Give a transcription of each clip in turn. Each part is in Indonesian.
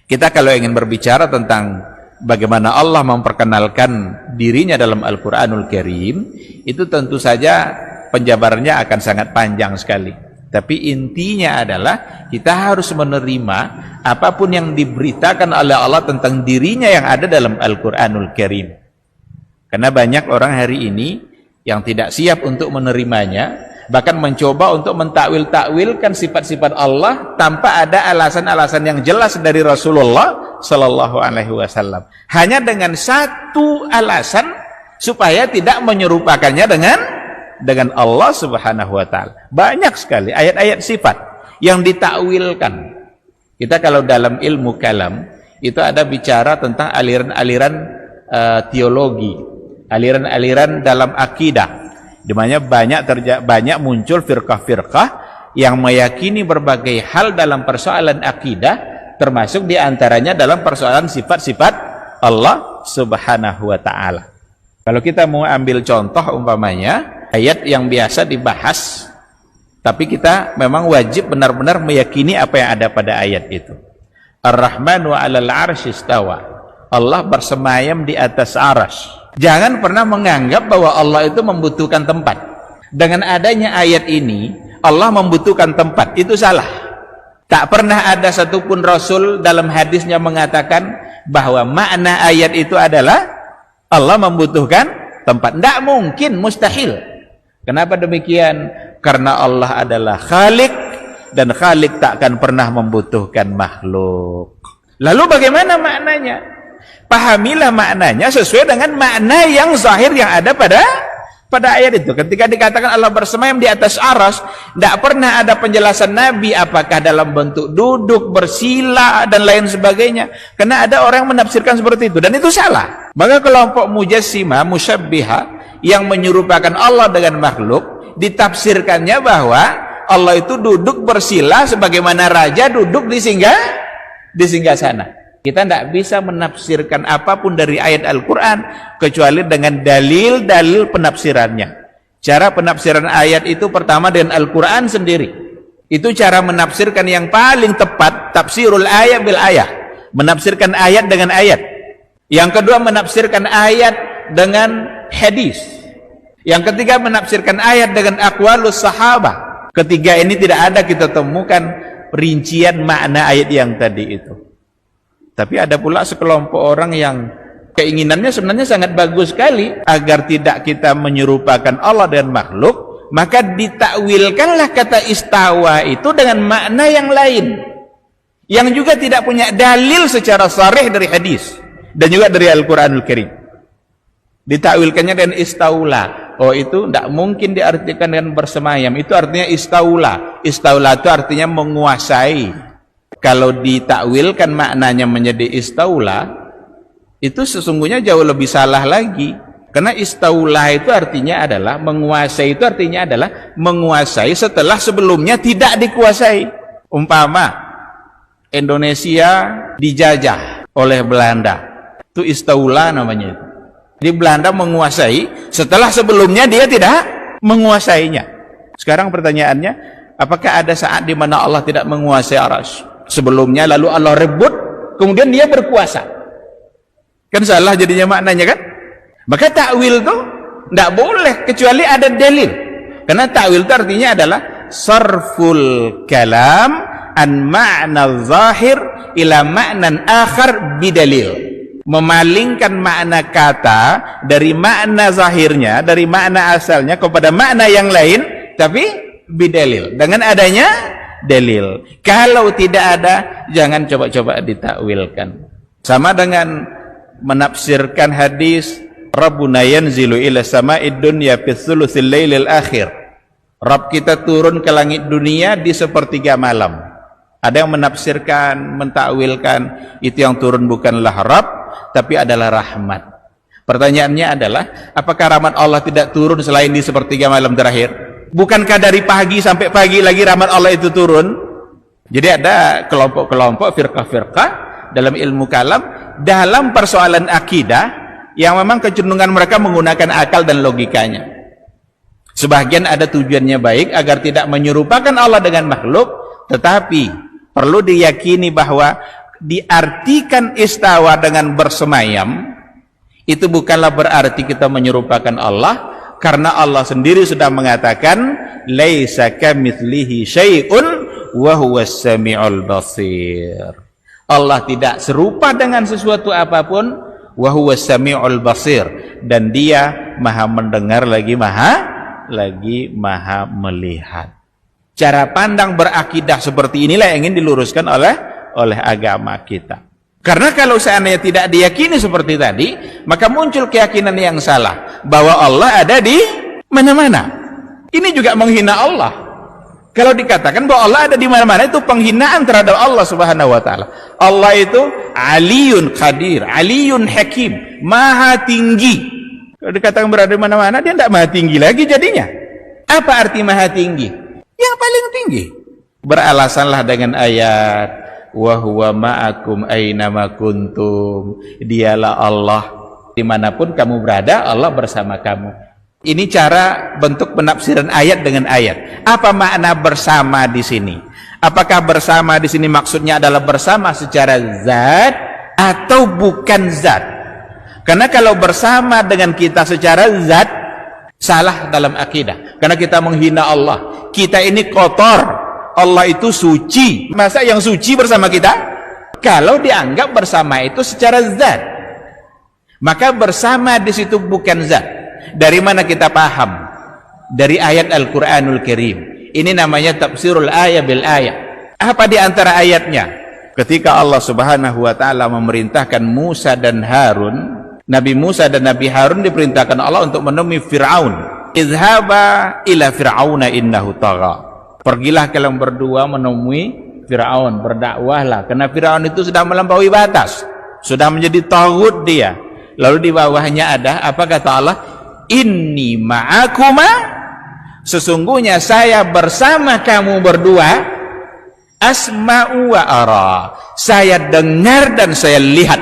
Kita kalau ingin berbicara tentang bagaimana Allah memperkenalkan dirinya dalam Al-Quranul Karim, itu tentu saja penjabarannya akan sangat panjang sekali. Tapi intinya adalah kita harus menerima apapun yang diberitakan oleh Allah tentang dirinya yang ada dalam Al-Quranul Karim. Karena banyak orang hari ini yang tidak siap untuk menerimanya, bahkan mencoba untuk mentakwil-takwilkan sifat-sifat Allah tanpa ada alasan-alasan yang jelas dari Rasulullah Sallallahu Alaihi Wasallam. Hanya dengan satu alasan supaya tidak menyerupakannya dengan Allah Subhanahu Wa Taala. Banyak sekali ayat-ayat sifat yang ditakwilkan. Kita kalau dalam ilmu kalam itu ada bicara tentang aliran-aliran teologi, aliran-aliran dalam akidah. Di mana banyak muncul firqah-firqah yang meyakini berbagai hal dalam persoalan akidah, termasuk diantaranya dalam persoalan sifat-sifat Allah Subhanahu Wa Taala. Kalau kita mau ambil contoh umpamanya ayat yang biasa dibahas, tapi kita memang wajib benar-benar meyakini apa yang ada pada ayat itu. Ar-Rahmanu 'alal 'arsy istawa. Allah bersemayam di atas arsy. Jangan pernah menganggap bahwa Allah itu membutuhkan tempat. Dengan adanya ayat ini, Allah membutuhkan tempat, itu salah. Tak pernah ada satupun Rasul dalam hadisnya mengatakan bahwa makna ayat itu adalah Allah membutuhkan tempat. Tidak mungkin, mustahil. Kenapa demikian? Karena Allah adalah Khalik, dan Khalik tak akan pernah membutuhkan makhluk. Lalu bagaimana maknanya? Pahamilah maknanya sesuai dengan makna yang zahir yang ada pada ayat itu. Ketika dikatakan Allah bersemayam di atas arsy, tidak pernah ada penjelasan Nabi apakah dalam bentuk duduk, bersila, dan lain sebagainya. Karena ada orang yang menafsirkan seperti itu, dan itu salah. Maka kelompok mujassimah, musyabbiha, yang menyerupakan Allah dengan makhluk, ditafsirkannya bahwa Allah itu duduk bersila sebagaimana raja duduk di singgasana. Kita tidak bisa menafsirkan apapun dari ayat Al-Quran kecuali dengan dalil-dalil penafsirannya. Cara penafsiran ayat itu pertama dengan Al-Quran sendiri. Itu cara menafsirkan yang paling tepat, tafsirul ayat bil ayat. Menafsirkan ayat dengan ayat. Yang kedua, menafsirkan ayat dengan hadis. Yang ketiga, menafsirkan ayat dengan aqwalus sahabah. Ketiga ini tidak ada kita temukan rincian makna ayat yang tadi itu. Tapi ada pula sekelompok orang yang keinginannya sebenarnya sangat bagus sekali agar tidak kita menyerupakan Allah dan makhluk, maka ditakwilkanlah kata istawa itu dengan makna yang lain, yang juga tidak punya dalil secara sharih dari hadis dan juga dari Al-Quranul Karim. Ditakwilkannya dengan istaula. Oh, itu tidak mungkin diartikan dengan bersemayam. Itu artinya istaula. Istaula itu artinya menguasai. Kalau ditakwilkan maknanya menjadi istaula, itu sesungguhnya jauh lebih salah lagi. Karena istaula itu artinya adalah menguasai, itu artinya adalah menguasai setelah sebelumnya tidak dikuasai. Umpama Indonesia dijajah oleh Belanda, itu istaula namanya itu. Di Belanda menguasai setelah sebelumnya dia tidak menguasainya. Sekarang pertanyaannya, apakah ada saat di mana Allah tidak menguasai arsy sebelumnya, lalu Allah rebut, kemudian dia berkuasa? Kan salah jadinya maknanya kan? Maka takwil itu tidak boleh kecuali ada dalil. Karena takwil itu artinya adalah sarful kalam an ma'na zahir ila ma'nan akhar bidalil. Memalingkan makna kata dari makna zahirnya, dari makna asalnya kepada makna yang lain, tapi bidalil, dengan adanya dalil. Kalau tidak ada, jangan coba-coba ditakwilkan. Sama dengan menafsirkan hadis Rabbuna yanzilu ila sama'id dunya fi thulutsil lailil akhir. Rabb kita turun ke langit dunia di sepertiga malam. Ada yang menafsirkan, mentakwilkan itu yang turun bukanlah Rabb, tapi adalah rahmat. Pertanyaannya adalah, apakah rahmat Allah tidak turun selain di sepertiga malam terakhir? Bukankah dari pagi sampai pagi lagi rahmat Allah itu turun? Jadi ada kelompok-kelompok firqah-firqah dalam ilmu kalam, dalam persoalan akidah yang memang kecenderungan mereka menggunakan akal dan logikanya. Sebagian ada tujuannya baik agar tidak menyerupakan Allah dengan makhluk, tetapi perlu diyakini bahwa diartikan istawa dengan bersemayam, itu bukanlah berarti kita menyerupakan Allah, karena Allah sendiri sudah mengatakan laisa kamitslihi syai'un wa huwas samiul basir. Allah tidak serupa dengan sesuatu apapun, wa huwas samiul basir, dan dia maha mendengar lagi maha melihat. Cara pandang berakidah seperti inilah yang ingin diluruskan oleh agama kita. Karena kalau seandainya tidak diyakini seperti tadi, maka muncul keyakinan yang salah bahwa Allah ada di mana-mana. Ini juga menghina Allah. Kalau dikatakan bahwa Allah ada di mana-mana, itu penghinaan terhadap Allah Subhanahu wa taala. Allah itu Aliyun Qadir, Aliyun Hakim, maha tinggi. Kalau dikatakan berada di mana-mana, dia tidak maha tinggi lagi jadinya. Apa arti maha tinggi? Yang paling tinggi. Beralasanlah dengan ayat wa huwa ma'akum aynama kuntum. Dialah Allah dimanapun kamu berada, Allah bersama kamu. Ini cara bentuk penafsiran ayat dengan ayat. Apa makna bersama di sini? Apakah bersama di sini maksudnya adalah bersama secara zat atau bukan zat? Karena kalau bersama dengan kita secara zat, salah dalam akidah. Karena kita menghina Allah. Kita ini kotor. Allah itu suci. Masa yang suci bersama kita? Kalau dianggap bersama itu secara zat, maka bersama di situ bukan zat. Dari mana kita paham? Dari ayat Al-Quranul Karim. Ini namanya tafsirul ayat bil ayat. Apa di antara ayatnya? Ketika Allah Subhanahu wa taala memerintahkan Musa dan Harun, Nabi Musa dan Nabi Harun diperintahkan Allah untuk menemui Fir'aun. Izhaba ila Fir'auna innahu tagha. Pergilah kalian berdua menemui Fir'aun, berdakwahlah, karena Fir'aun itu sudah melampaui batas, sudah menjadi taghut dia. Lalu di bawahnya ada apa kata Allah? Inni ma'akuma, sesungguhnya saya bersama kamu berdua, asma'u wa ara, saya dengar dan saya lihat.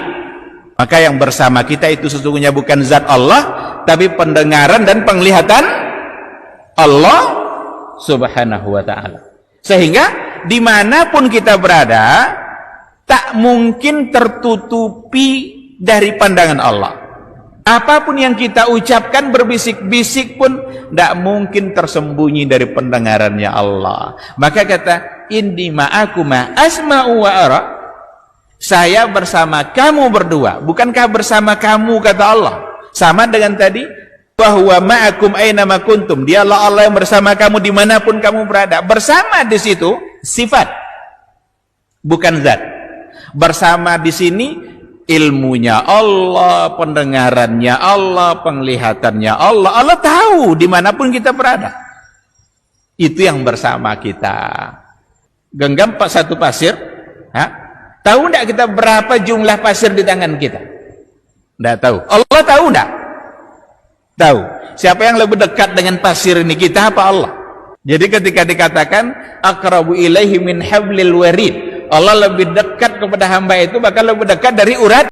Maka yang bersama kita itu sesungguhnya bukan zat Allah, tapi pendengaran dan penglihatan Allah Subhanahu wa ta'ala. Sehingga dimanapun kita berada, tak mungkin tertutupi dari pandangan Allah. Apapun yang kita ucapkan, berbisik-bisik pun tidak mungkin tersembunyi dari pendengarannya Allah. Maka kata inni ma'akuma asma'u wa ara, saya bersama kamu berdua. Bukankah bersama kamu kata Allah? Sama dengan tadi bahwa ma'akum aynama kuntum, dialah Allah yang bersama kamu dimanapun kamu berada. Bersama di situ sifat, bukan zat. Bersama di sini ilmunya Allah, pendengarannya Allah, penglihatannya Allah. Allah tahu dimanapun kita berada. Itu yang bersama kita. Genggam satu pasir, tahu tidak kita berapa jumlah pasir di tangan kita? Tidak tahu. Allah tahu tidak? Tahu. Siapa yang lebih dekat dengan pasir ini, kita apa Allah? Jadi ketika dikatakan aqrabu ilaihi min hablil warid, Allah lebih dekat kepada hamba itu bahkan lebih dekat dari urat